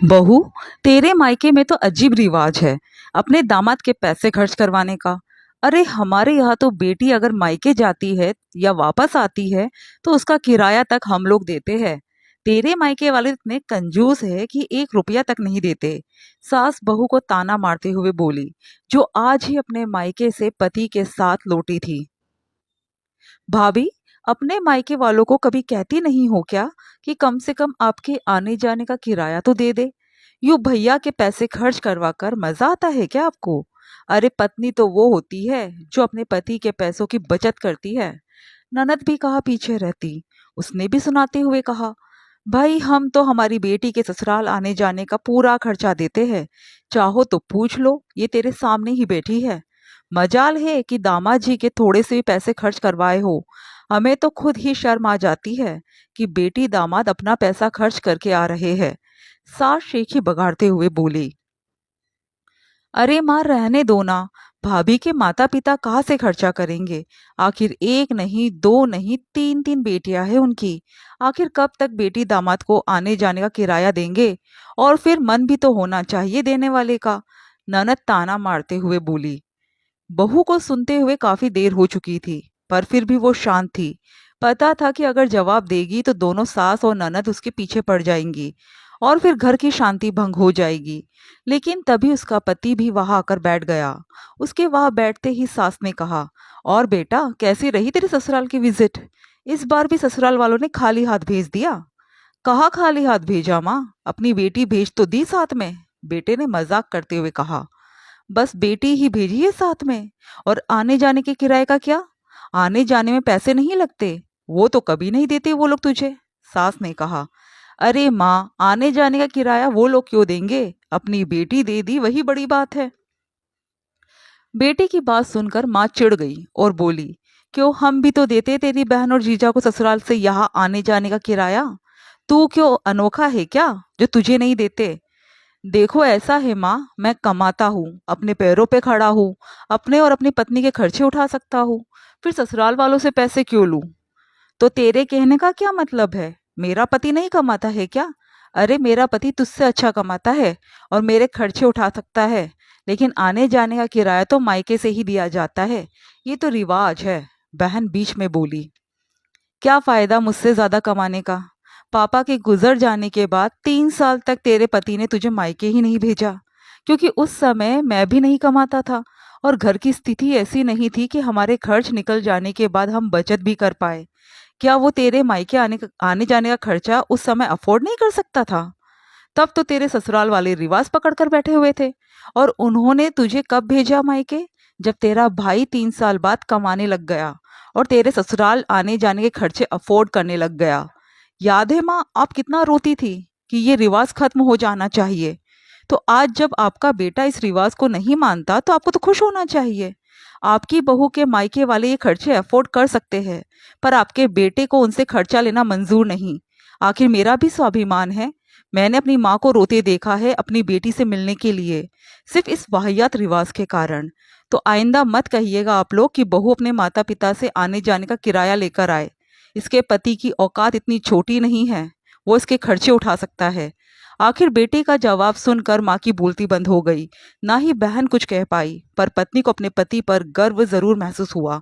बहू, तेरे मायके में तो अजीब रिवाज है अपने दामाद के पैसे खर्च करवाने का। अरे हमारे यहाँ तो बेटी अगर मायके जाती है या वापस आती है तो उसका किराया तक हम लोग देते हैं। तेरे मायके वाले इतने कंजूस है कि 1 रुपया तक नहीं देते। सास बहू को ताना मारते हुए बोली, जो आज ही अपने मायके से पति के साथ लौटी थी। भाभी, अपने मायके वालों को कभी कहती नहीं हो क्या कि कम से कम आपके आने जाने का किराया तो दे दे। यूं भैया के पैसे खर्च करवा कर मजा आता है क्या आपको? अरे पत्नी तो वो होती है जो अपने पति के पैसों की बचत करती है। ननद भी कहा पीछे रहती। उसने भी सुनाते हुए कहा, भाई हम तो हमारी बेटी के ससुराल आने जाने का पूरा खर्चा देते हैं। चाहो तो पूछ लो, ये तेरे सामने ही बैठी है। मजाल है कि दामाद जी के थोड़े से भी पैसे खर्च करवाए हो। हमें तो खुद ही शर्म आ जाती है कि बेटी दामाद अपना पैसा खर्च करके आ रहे हैं। सास शेखी बगाड़ते हुए बोली, अरे माँ रहने दो ना। भाभी के माता पिता कहाँ से खर्चा करेंगे? आखिर एक नहीं, दो नहीं, तीन तीन बेटियां हैं उनकी। आखिर कब तक बेटी दामाद को आने जाने का किराया देंगे? और फिर मन भी तो होना चाहिए देने वाले का। ननद ताना मारते हुए बोली। बहू को सुनते हुए काफी देर हो चुकी थी, पर फिर भी वो शांत थी। पता था कि अगर जवाब देगी तो दोनों सास और ननद उसके पीछे पड़ जाएंगी और फिर घर की शांति भंग हो जाएगी। लेकिन तभी उसका पति भी वहां आकर बैठ गया। उसके वहां बैठते ही सास ने कहा, और बेटा कैसी रही तेरी ससुराल की विजिट? इस बार भी ससुराल वालों ने खाली हाथ भेज दिया? कहाँ खाली हाथ भेजा माँ, अपनी बेटी भेज तो दी साथ में। बेटे ने मजाक करते हुए कहा, बस बेटी ही भेजी है साथ में। और आने जाने के किराए का क्या? आने जाने में पैसे नहीं लगते? वो तो कभी नहीं देते वो लोग तुझे। सास ने कहा, अरे माँ आने जाने का किराया वो लोग क्यों देंगे? अपनी बेटी दे दी वही बड़ी बात है। बेटी की बात सुनकर माँ चिढ़ गई और बोली, क्यों हम भी तो देते तेरी बहन और जीजा को ससुराल से यहाँ आने जाने का किराया। तू क्यों अनोखा है क्या जो तुझे नहीं देते? देखो ऐसा है माँ, मैं कमाता हूँ, अपने पैरों पे खड़ा हूँ, अपने और अपनी पत्नी के खर्चे उठा सकता हूँ। फिर ससुराल वालों से पैसे क्यों लूं? तो तेरे कहने का क्या मतलब है? मेरा पति नहीं कमाता है क्या? अरे मेरा पति तुझसे अच्छा कमाता है और मेरे खर्चे उठा सकता है। लेकिन आने जाने का किराया तो मायके से ही दिया जाता है। ये तो रिवाज है। बहन बीच में बोली, क्या फायदा मुझसे ज्यादा कमाने का? पापा के गुजर जाने के बाद 3 साल तक तेरे पति ने तुझे मायके ही नहीं भेजा, क्योंकि उस समय मैं भी नहीं कमाता था और घर की स्थिति ऐसी नहीं थी कि हमारे खर्च निकल जाने के बाद हम बचत भी कर पाए। क्या वो तेरे मायके आने जाने का खर्चा उस समय अफोर्ड नहीं कर सकता था? तब तो तेरे ससुराल वाले रिवाज पकड़ कर बैठे हुए थे। और उन्होंने तुझे कब भेजा मायके? जब तेरा भाई 3 साल बाद कमाने लग गया और तेरे ससुराल आने जाने के खर्चे अफोर्ड करने लग गया। याद है माँ आप कितना रोती थी कि ये रिवाज खत्म हो जाना चाहिए। तो आज जब आपका बेटा इस रिवाज को नहीं मानता तो आपको तो खुश होना चाहिए। आपकी बहू के मायके वाले ये खर्चे अफोर्ड कर सकते हैं, पर आपके बेटे को उनसे खर्चा लेना मंजूर नहीं। आखिर मेरा भी स्वाभिमान है। मैंने अपनी माँ को रोते देखा है अपनी बेटी से मिलने के लिए, सिर्फ इस वाहियात रिवाज के कारण। तो आइंदा मत कहिएगा आप लोग कि बहू अपने माता पिता से आने जाने का किराया लेकर आए। इसके पति की औकात इतनी छोटी नहीं है, वो इसके खर्चे उठा सकता है। आखिर बेटे का जवाब सुनकर माँ की बोलती बंद हो गई। ना ही बहन कुछ कह पाई, पर पत्नी को अपने पति पर गर्व जरूर महसूस हुआ।